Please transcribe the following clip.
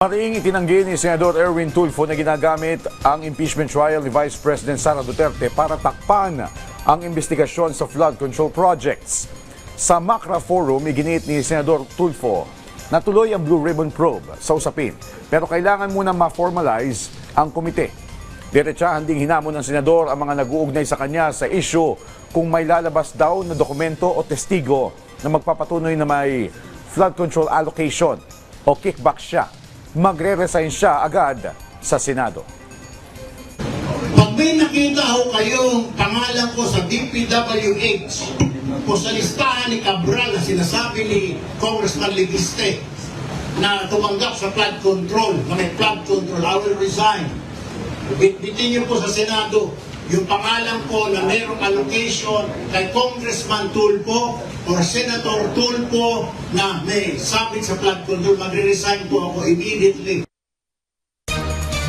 Mariing itinanggi ni Senador Erwin Tulfo na ginagamit ang impeachment trial ni Vice President Sara Duterte para takpan ang investigasyon sa flood control projects. Sa Macra Forum, iginit ni Senador Tulfo na tuloy ang Blue Ribbon Probe sa usapin, pero kailangan muna ma-formalize ang komite. Diretsahan ding hinamon ng Senador ang mga nag-uugnay sa kanya sa issue kung may lalabas daw na dokumento o testigo na magpapatunay na may flood control allocation o kickback siya. Magre-resign siya agad sa Senado. Pag may nakita ho kayong pangalan ko sa DPWH o sa listahan ni Cabral na sinasabi ni Congressman Legiste na tumanggap sa flood control, na may flood control, I will resign. Bitbitin niyo po sa Senado yung pangalan ko na mayroong allocation kay Congressman Tulfo or Senator Tulfo na may sabit sa flood control, magre-resign po ako immediately.